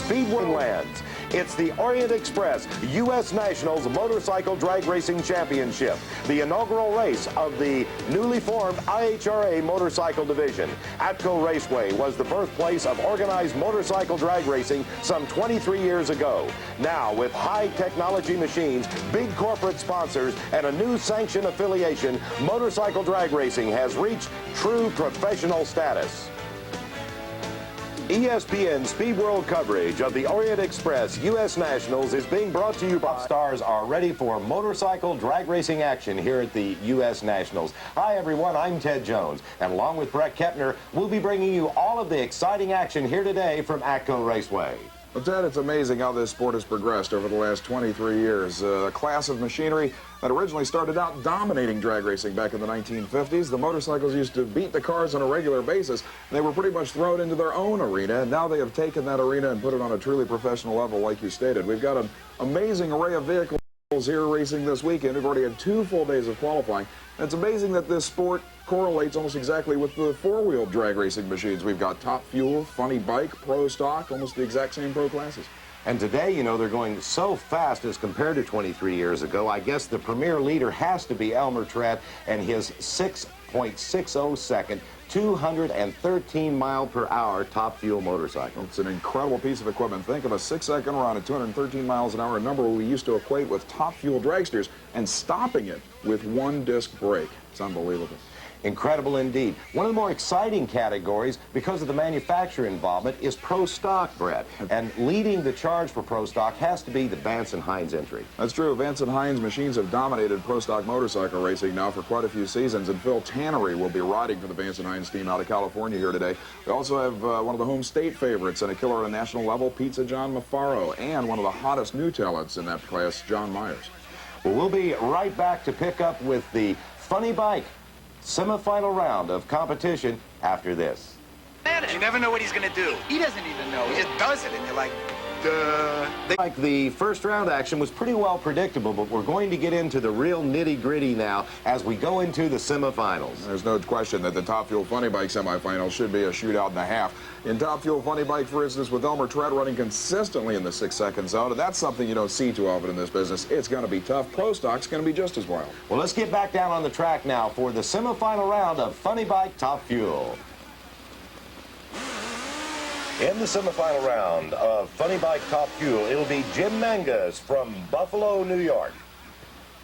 Speedway lands. It's the Orient Express U.S. Nationals Motorcycle Drag Racing Championship, the inaugural race of the newly formed IHRA Motorcycle Division. Atco Raceway was the birthplace of organized motorcycle drag racing some 23 years ago. Now, with high-technology machines, big corporate sponsors, and a new sanction affiliation, motorcycle drag racing has reached true professional status. ESPN Speed World coverage of the Orient Express U.S. Nationals is being brought to you by stars are ready for motorcycle drag racing action here at the U.S. Nationals. Hi, everyone. I'm Ted Jones, and along with Brett Kepner, we'll be bringing you all of the exciting action here today from Atco Raceway. Well, Ted, it's amazing how this sport has progressed over the last 23 years. A class of machinery that originally started out dominating drag racing back in the 1950s. The motorcycles used to beat the cars on a regular basis. They were pretty much thrown into their own arena, and now they have taken that arena and put it on a truly professional level, like you stated. We've got an amazing array of vehicles here racing this weekend. We've already had 2 full days of qualifying. And it's amazing that this sport correlates almost exactly with the 4-wheel drag racing machines. We've got Top Fuel, Funny Bike, Pro Stock, almost the exact same pro classes. And today, you know, they're going so fast as compared to 23 years ago. I guess the premier leader has to be Elmer Trett and his 6.60 second, 213 mile per hour Top Fuel motorcycle. It's an incredible piece of equipment. Think of a 6-second run at 213 miles an hour, a number we used to equate with Top Fuel dragsters, and stopping it with 1-disc brake. It's unbelievable. Incredible indeed. One of the more exciting categories, because of the manufacturer involvement, is Pro Stock, Brett. And leading the charge for Pro Stock has to be the Vance & Hines entry. That's true. Vance & Hines machines have dominated Pro Stock motorcycle racing now for quite a few seasons, and Phil Tannery will be riding for the Vance & Hines team out of California here today. We also have one of the home state favorites and a killer at a national level, Pizza John Mafaro, and one of the hottest new talents in that class, John Myers. Well, we'll be right back to pick up with the Funny Bike semifinal round of competition after this. You never know what he's going to do. He doesn't even know. He just does it, and you're like, duh. Like the first round action was pretty well predictable, but we're going to get into the real nitty-gritty now as we go into the semifinals. There's no question that the Top Fuel Funny Bike semifinals should be a shootout and a half. In Top Fuel Funny Bike, for instance, with Elmer Trett running consistently in the 6-second zone, and that's something you don't see too often in this business. It's going to be tough. Pro Stock's going to be just as wild. Well, let's get back down on the track now for the semifinal round of Funny Bike Top Fuel. In the semifinal round of Funny Bike Top Fuel, it'll be Jim Mangus from Buffalo, New York.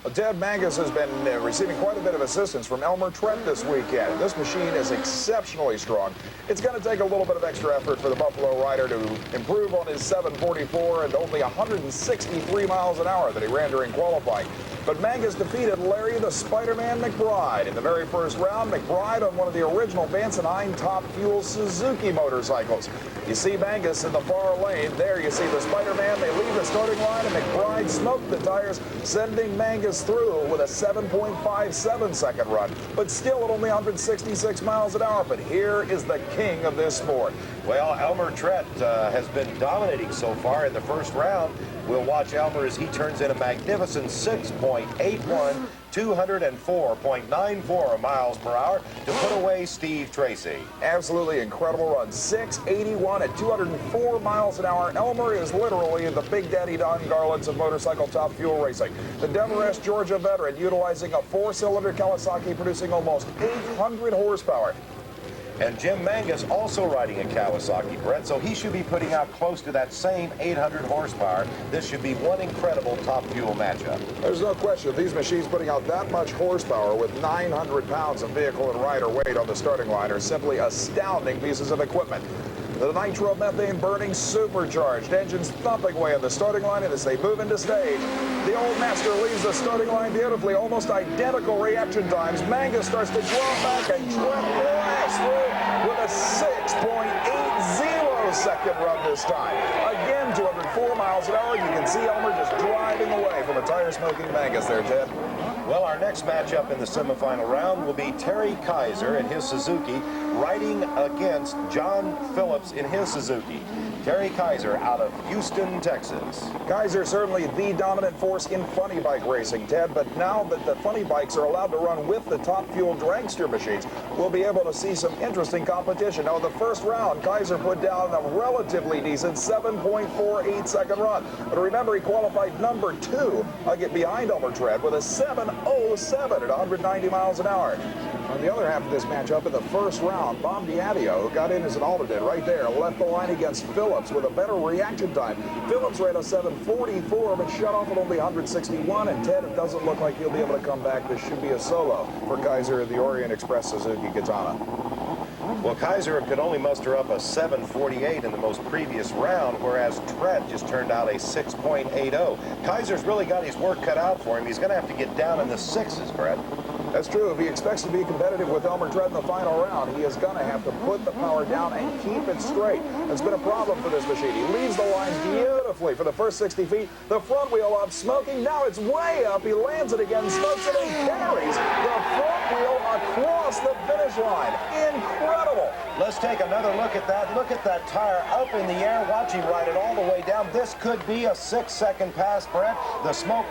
Well, Ted Mangus has been receiving quite a bit of assistance from Elmer Trett this weekend. This machine is exceptionally strong. It's going to take a little bit of extra effort for the Buffalo rider to improve on his 744 and only 163 miles an hour that he ran during qualifying. But Mangus defeated Larry the Spider-Man McBride in the very first round. McBride on one of the original Vance & Hines Top Fuel Suzuki motorcycles. You see Mangus in the far lane. There you see the Spider-Man. They leave the starting line, and McBride smoked the tires, sending Mangus through with a 7.57 second run, but still at only 166 miles an hour. But here is the king of this sport. Well, Elmer Trett has been dominating so far in the first round. We'll watch Elmer as he turns in a magnificent 6.81, 204.94 miles per hour to put away Steve Tracy. Absolutely incredible run. 681 at 204 miles an hour. Elmer is literally the Big Daddy Don Garlands of motorcycle Top Fuel racing. The Demarest, Georgia veteran, utilizing a 4-cylinder Kawasaki, producing almost 800 horsepower. And Jim Mangus also riding a Kawasaki, Brett, so he should be putting out close to that same 800 horsepower. This should be one incredible Top Fuel matchup. There's no question these machines putting out that much horsepower with 900 pounds of vehicle and rider weight on the starting line are simply astounding pieces of equipment. The nitromethane burning supercharged engines thumping away on the starting line, and as they move into stage, the old master leaves the starting line beautifully, almost identical reaction times. Mangus starts to draw back and Trett blasts through with a 6.80 second run this time. Again, 204 miles an hour. You can see Elmer just driving away from a tire-smoking Mangus there, Ted. Well, our next matchup in the semifinal round will be Terry Kaiser in his Suzuki riding against John Phillips in his Suzuki. Terry Kaiser out of Houston, Texas. Kaiser certainly the dominant force in funny bike racing, Ted, but now that the funny bikes are allowed to run with the Top Fuel dragster machines, we'll be able to see some interesting competition. Now, the first round, Kaiser put down a a relatively decent 7.48-second run. But remember, he qualified number 2 behind Elmer Trent with a 7.07 at 190 miles an hour. On the other half of this matchup, in the first round, Bob Diadio, who got in as an alternate right there, left the line against Phillips with a better reaction time. Phillips ran a 7.44, but shut off at only 161. And Ted, it doesn't look like he'll be able to come back. This should be a solo for Kaiser of the Orient Express Suzuki Katana. Well, Kaiser could only muster up a 7.48 in the most previous round, whereas Trent just turned out a 6.80. Kaiser's really got his work cut out for him. He's going to have to get down in the 6s, Brett. That's true. If he expects to be competitive with Elmer Trent in the final round, he is going to have to put the power down and keep it straight. It's been a problem for this machine. He leaves the line beautifully for the first 60 feet. The front wheel up, smoking. Now it's way up. He lands it again, smokes it, and carries the front wheel across the finish line. Incredible. Let's take another look at that. Look at that tire up in the air. Watch him ride it all the way down. This could be a 6-second pass, Brett. The smoke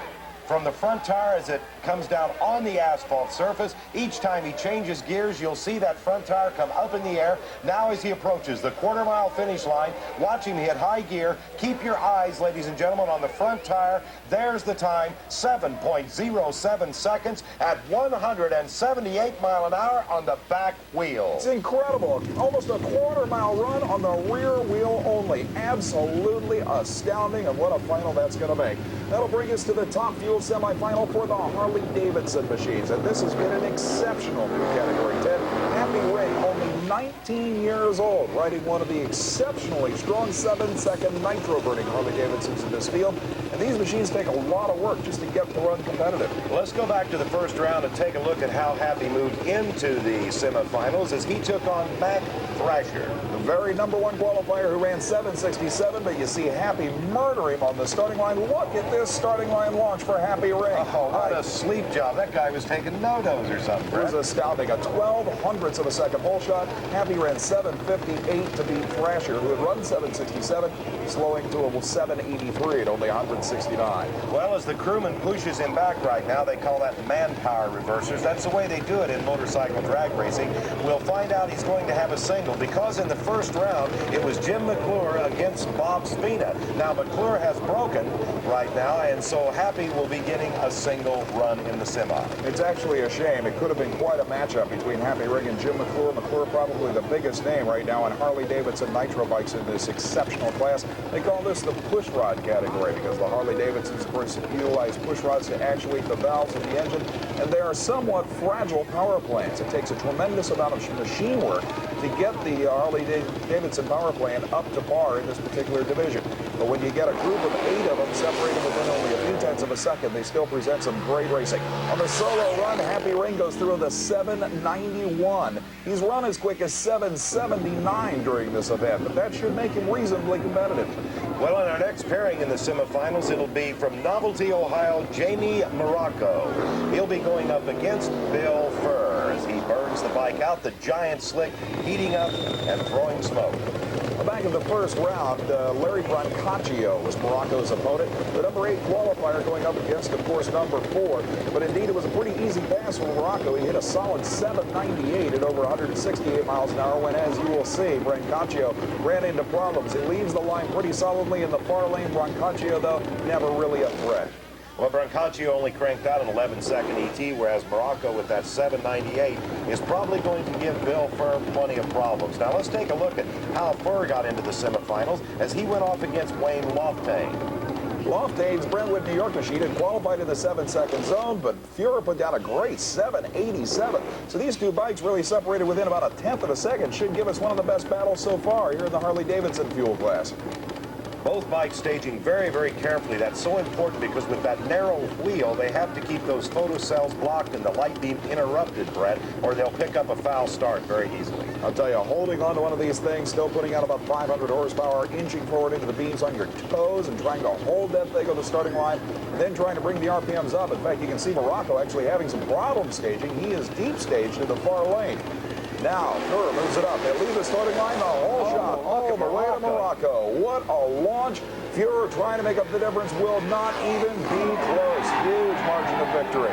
from the front tire as it comes down on the asphalt surface. Each time he changes gears, you'll see that front tire come up in the air. Now as he approaches the quarter-mile finish line, watch him hit high gear. Keep your eyes, ladies and gentlemen, on the front tire. There's the time, 7.07 seconds at 178 mile an hour on the back wheel. It's incredible. Almost a quarter-mile run on the rear wheel only. Absolutely astounding, and what a final that's going to make. That'll bring us to the Top Fuel semifinal for the Harley-Davidson machines, and this has been an exceptional new category. Ted, Happy Ring, only 19 years old, riding one of the exceptionally strong 7-second nitro-burning Harley-Davidsons in this field, and these machines take a lot of work just to get the run competitive. Let's go back to the first round and take a look at how Happy moved into the semifinals as he took on Mac Thrasher. The very #1 qualifier who ran 7.67, but you see Happy murder him on the starting line. Look at this starting line launch for Happy Ring. Oh, what a sleep job. That guy was taking no-dos or something. It was astounding. A 12/100th of a second pole shot. Happy ran 7.58 to beat Thrasher, who had run 7.67, slowing to a 7.83 at only 169. Well, as the crewman pushes him back right now, they call that manpower reversers. That's the way they do it in motorcycle drag racing. We'll find out he's going to have a single because in the first round, it was Jim McClure against Bob Spina. Now, McClure has broken right now, and so Happy will be getting a single run in the semi. It's actually a shame. It could have been quite a matchup between Happy Ring and Jim McClure. McClure probably the biggest name right now in Harley-Davidson nitro bikes in this exceptional class. They call this the push rod category because the Harley-Davidsons, of course, utilize push rods to actuate the valves of the engine, and they are somewhat fragile power plants. It takes a tremendous amount of machine work to get the Harley-Davidson power plant up to par in this particular division. But when you get a group of 8 of them separated within only a few tenths of a second, they still present some great racing. On the solo run, Happy Ring goes through the 7.91. He's run as quick as 7.79 during this event, but that should make him reasonably competitive. Well, in our next pairing in the semifinals, it'll be from Novelty, Ohio, Jamie Morocco. He'll be going up against Bill Furr as he burns the bike out, the giant slick heating up and throwing smoke. Back in the first round, Larry Brancaccio was Morocco's opponent. The #8 qualifier going up against, of course, #4. But indeed, it was a pretty easy pass for Morocco. He hit a solid 7.98 at over 168 miles an hour when, as you will see, Brancaccio ran into problems. He leaves the line pretty solidly in the far lane. Brancaccio, though, never really a threat. Well, Brancaccio only cranked out an 11-second ET, whereas Morocco with that 7.98 is probably going to give Bill Furr plenty of problems. Now, let's take a look at how Furr got into the semifinals as he went off against Wayne Loftain. Lofthane's Brentwood, New York machine had qualified in the 7-second zone, but Furr put down a great 7.87. So these two bikes really separated within about a tenth of a second. Should give us one of the best battles so far here in the Harley-Davidson fuel class. Both bikes staging very, very carefully. That's so important because with that narrow wheel, they have to keep those photocells blocked and the light beam interrupted, Brett, or they'll pick up a foul start very easily. I'll tell you, holding on to one of these things, still putting out about 500 horsepower, inching forward into the beams on your toes and trying to hold that thing on the starting line, and then trying to bring the RPMs up. In fact, you can see Morocco actually having some problem staging. He is deep staged in the far lane. Now, Furr moves it up. They leave the starting line, the whole shot all the way to Morocco. What a launch. Furr trying to make up the difference will not even be close. Huge margin of victory.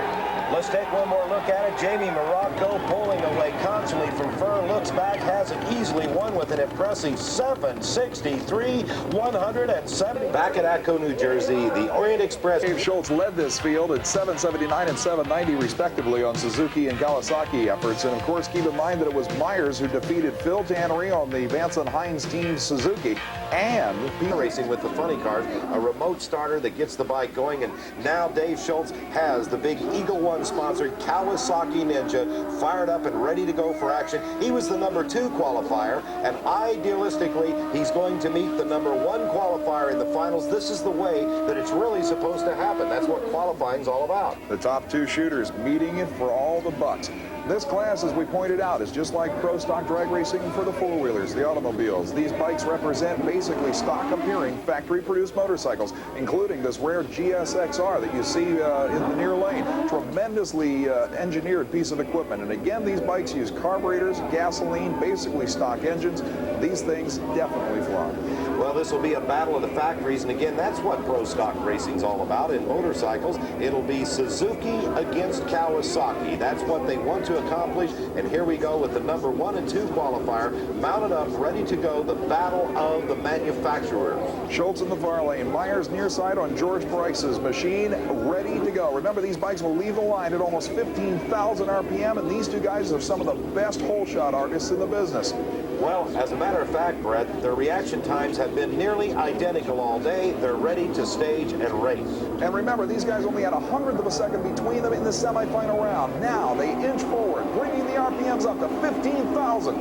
Let's take one more look at it. Jamie Morocco pulling away constantly from Furr, looks back, has it easily won with an impressive 7:63.170. Back at Atco, New Jersey, the Orient Express. Dave Schultz led this field at 7:79 and 7:90 respectively on Suzuki and Kawasaki efforts. And of course, keep in mind that it was Myers who defeated Phil Tannery on the Vance and Hines team Suzuki. And racing with the funny cars, a remote starter that gets the bike going, and now Dave Schultz has the big Eagle One sponsored Kawasaki Ninja fired up and ready to go for action. He was the number 2 qualifier, and idealistically, he's going to meet the number 1 qualifier in the finals. This is the way that it's really supposed to happen. That's what qualifying's all about. the top 2 shooters meeting it for all the bucks. This class, as we pointed out, is just like pro stock drag racing for the four-wheelers, the automobiles. These bikes represent basically stock appearing factory-produced motorcycles, including this rare GSXR that you see in the near lane. Tremendously engineered piece of equipment. And again, these bikes use carburetors, gasoline, basically stock engines. These things definitely fly. Well, this will be a battle of the factories, and again, that's what pro stock racing's all about. In motorcycles, it'll be Suzuki against Kawasaki. That's what they want to accomplish, and here we go with the number 1 and 2 qualifier mounted up, ready to go, the battle of the manufacturers. Schultz in the far lane, Myers near side on George Bryce's machine, ready to go. Remember, these bikes will leave the line at almost 15,000 RPM, and these two guys are some of the best hole shot artists in the business. Well, as a matter of fact, Brett, their reaction times have been nearly identical all day. They're ready to stage and race. And remember, these guys only had 1/100 of a second between them in the semifinal round. Now they inch forward, bringing the RPMs up to 15,000.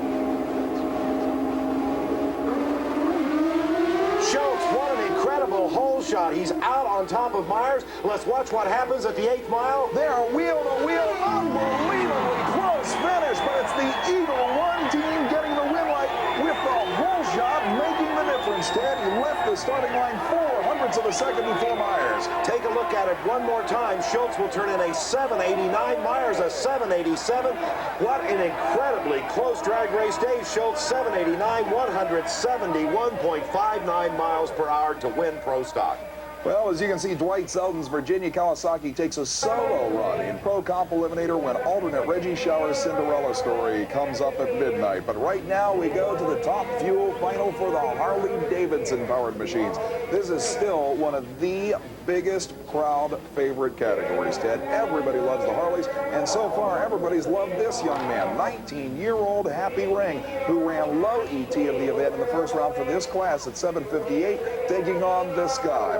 Schultz, what an incredible hole shot. He's out on top of Myers. Let's watch what happens at the 8th mile. They are wheel to wheel, unbelievably close finish, but it's the Eagle One team getting the win light with the hole shot, making the difference. Ted, he left the starting line 4/100 of a second before Myers. Take a look at it one more time. Schultz will turn in a 7:89, Myers a 7:87. What an incredibly close drag race. Dave Schultz, 7:89, 171.59 miles per hour to win pro stock. Well, as you can see, Dwight Selden's Virginia Kawasaki takes a solo run in Pro Comp Eliminator when alternate Reggie Shower's Cinderella story comes up at midnight. But right now, we go to the top fuel final for the Harley-Davidson powered machines. This is still one of the biggest crowd favorite categories, Ted. Everybody loves the Harleys, and so far, everybody's loved this young man, 19-year-old Happy Ring, who ran low ET of the event in the first round for this class at 7:58, taking on this guy,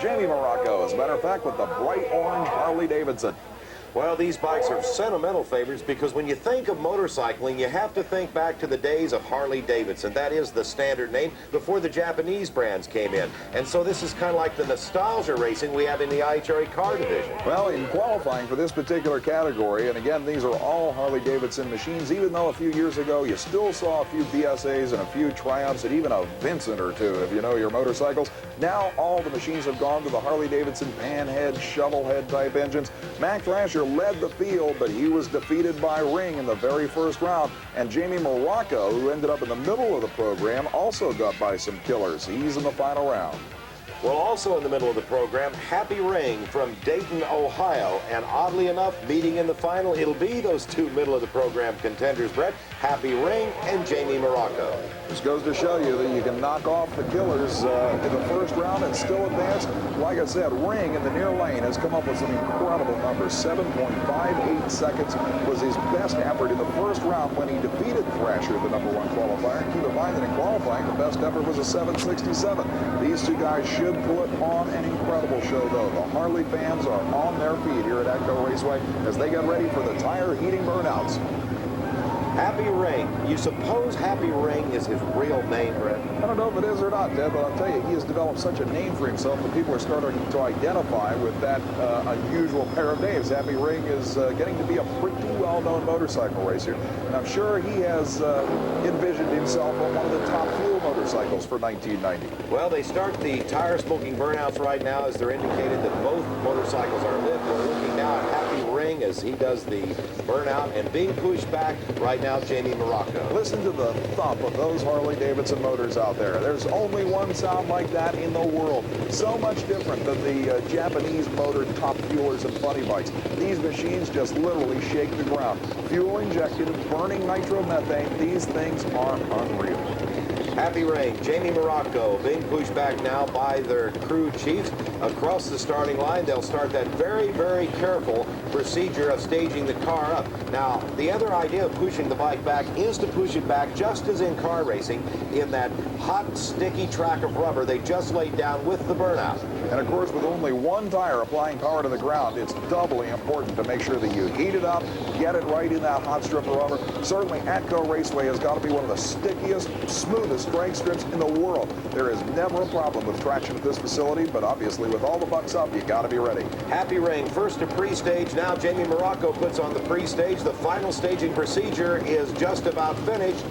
Jamie Morocco, as a matter of fact, with the bright orange Harley-Davidson. Well, these bikes are sentimental favorites because when you think of motorcycling, you have to think back to the days of Harley-Davidson. That is the standard name before the Japanese brands came in. And so this is kind of like the nostalgia racing we have in the IHRA car division. Well, in qualifying for this particular category, and again, these are all Harley-Davidson machines, even though a few years ago you still saw a few BSAs and a few Triumphs and even a Vincent or two, if you know your motorcycles. Now all the machines have gone to the Harley-Davidson panhead, shovelhead type engines. Mac Thrasher led the field, but he was defeated by Ring in the very first round. And Jamie Morocco, who ended up in the middle of the program, also got by some killers. He's in the final round. Well, also in the middle of the program, Happy Ring from Dayton, Ohio. And oddly enough, meeting in the final, it'll be those two middle of the program contenders, Brett, Happy Ring and Jamie Morocco. This goes to show you that you can knock off the killers in the first round and still advance. Like I said, Ring in the near lane has come up with some incredible numbers. 7.58 seconds was his best effort in the first round when he defeated Thrasher, the number 1 qualifier. And keep in mind that in qualifying, the best effort was a 7.67. These two guys should put on an incredible show, though. The Harley fans are on their feet here at Atco Raceway as they get ready for the tire heating burnouts. Happy Ring. You suppose Happy Ring is his real name, Brett? I don't know if it is or not, Ted, but I'll tell you, he has developed such a name for himself that people are starting to identify with that unusual pair of names. Happy Ring is getting to be a pretty well-known motorcycle racer, and I'm sure he has envisioned himself on one of the top fuel motorcycles for 1990. Well, they start the tire smoking burnouts right now as they're indicated that both motorcycles are lit. We're looking now at Happy Ring as he does the burnout and being pushed back right now, Jamie Morocco. Listen to the thump of those Harley-Davidson motors out there. There's only one sound like that in the world. So much different than the Japanese motored top fuelers and funny bikes. These machines just literally shake the ground. Fuel injected, burning nitromethane. These things are unreal. Happy Rain, Jamie Morocco being pushed back now by their crew chiefs across the starting line. They'll start that very, very careful procedure of staging the car up. Now, the other idea of pushing the bike back is to push it back just as in car racing in that hot, sticky track of rubber they just laid down with the burnout. And of course, with only one tire applying power to the ground, it's doubly important to make sure that you heat it up, get it right in that hot strip of rubber. Certainly, Atco Raceway has got to be one of the stickiest, smoothest drag strips in the world. There is never a problem with traction at this facility, but obviously with all the bucks up, you got to be ready. Happy Rain, first to pre-stage. Now Jamie Morocco puts on the pre-stage. The final staging procedure is just about finished.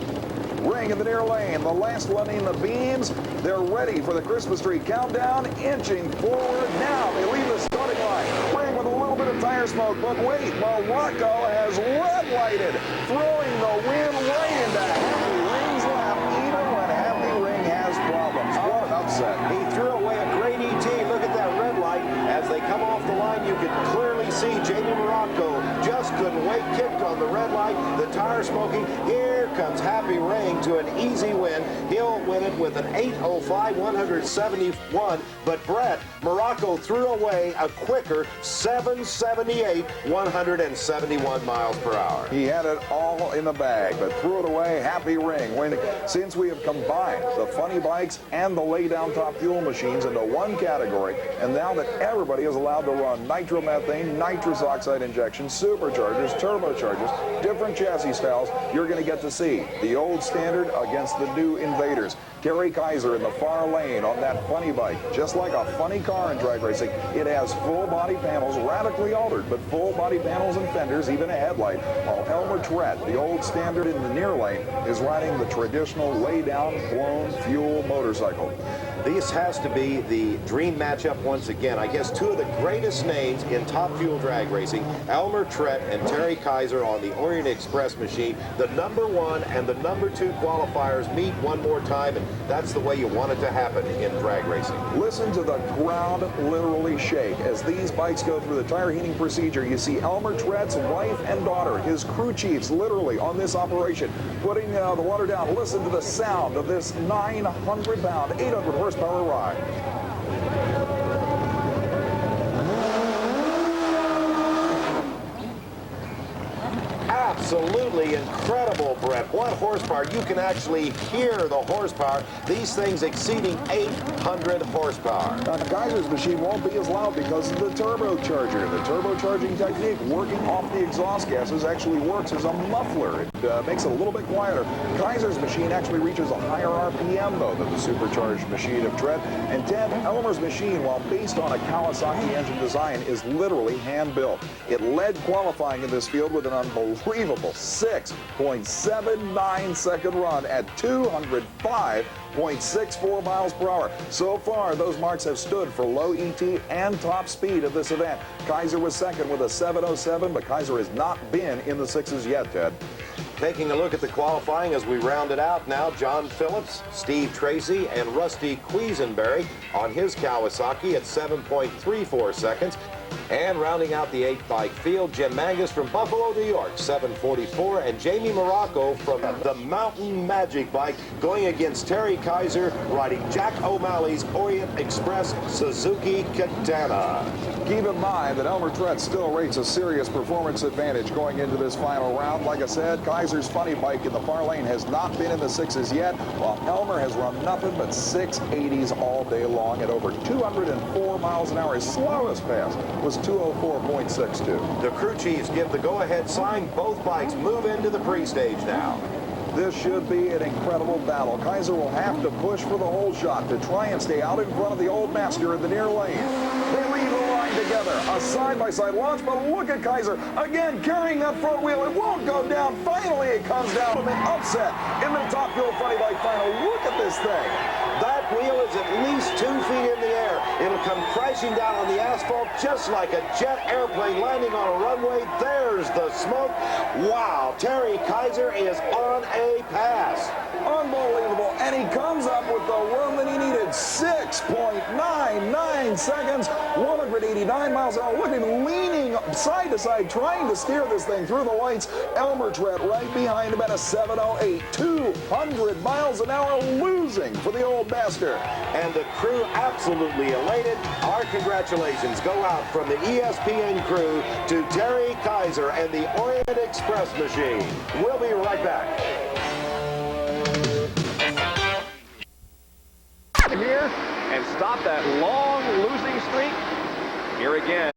Ring in the near lane, the last one in the beams. They're ready for the Christmas tree countdown, inching forward. Now they leave the starting line. Ring with a little bit of tire smoke, but wait, Morocco has red lighted, throwing the wind right into Happy Ring's lap, even when Happy Ring has problems. What an upset. He threw away a great ET. Look at that red light. As they come off the line, you can clearly see Jamie Morocco just couldn't wait, kicked on the red light, the tire smoking. Here comes Happy Ring to an easy win. He'll win it with an 8:05, 171. But Brett, Morocco threw away a quicker 7:78, 171 miles per hour. He had it all in the bag, but threw it away. Happy Ring winning. Since we have combined the funny bikes and the lay-down top fuel machines into one category, and now that everybody is allowed to run nitromethane, nitrous oxide injection, superchargers, turbochargers, different chassis styles, you're going to get to see the old standard against the new invaders. Terry Kaiser in the far lane on that funny bike. Just like a funny car in drag racing, it has full body panels, radically altered, but full body panels and fenders, even a headlight. While Elmer Trett, the old standard in the near lane, is riding the traditional lay-down blown fuel motorcycle. This has to be the dream matchup once again. I guess two of the greatest names in top fuel drag racing, Elmer Trett and Terry Kaiser on the Orient Express machine. The #1 and the #2 qualifiers meet one more time, and that's the way you want it to happen in drag racing. Listen to the ground literally shake as these bikes go through the tire heating procedure. You see Elmer Trett's wife and daughter, his crew chiefs, literally on this operation, putting the water down. Listen to the sound of this 900-pound, 800-horsepower ride. Absolutely incredible, Brett. What horsepower. You can actually hear the horsepower. These things exceeding 800 horsepower. Now, the Kaiser's machine won't be as loud because of the turbocharger. The turbocharging technique, working off the exhaust gases, actually works as a muffler. It makes it a little bit quieter. Kaiser's machine actually reaches a higher RPM, though, than the supercharged machine of Trett. And Ted, Elmer's machine, while based on a Kawasaki engine design, is literally hand-built. It led qualifying in this field with an unbelievable 6.79-second run at 205.64 miles per hour. So far, those marks have stood for low ET and top speed of this event. Kaiser was second with a 7:07, but Kaiser has not been in the sixes yet, Ted. Taking a look at the qualifying as we round it out now, John Phillips, Steve Tracy, and Rusty Quisenberry on his Kawasaki at 7.34 seconds. And rounding out the 8-bike field, Jim Mangus from Buffalo, New York, 7:44, and Jamie Morocco from the Mountain Magic bike going against Terry Kaiser riding Jack O'Malley's Orient Express Suzuki Katana. Keep in mind that Elmer Trett still rates a serious performance advantage going into this final round. Like I said, Kaiser's funny bike in the far lane has not been in the sixes yet, while Elmer has run nothing but 680s all day long at over 204 miles an hour. His slowest pass was 204.62. The crew chiefs give the go-ahead sign. Both bikes move into the pre-stage now. This should be an incredible battle. Kaiser will have to push for the whole shot to try and stay out in front of the old master in the near lane. They leave the line together. A side-by-side launch, but look at Kaiser again carrying that front wheel. It won't go down. Finally, it comes down with an upset in the top fuel funny bike final. Look at this thing. That wheel is at least 2 feet in the air. It'll come crashing down on the asphalt just like a jet airplane landing on a runway. There's the smoke. Wow, Terry Kaiser is on a pass. Unbelievable. And he comes up with the room that he needed. 6.99 seconds, 189 miles an hour. Look at him leaning side to side, trying to steer this thing through the lights. Elmer Trent right behind him at a 7:08. 200 miles an hour, losing for the old master. And the crew absolutely elated. Our congratulations go out from the ESPN crew to Terry Kaiser and the Orient Express machine. We'll be right back. Here and stop that long losing streak. Here again.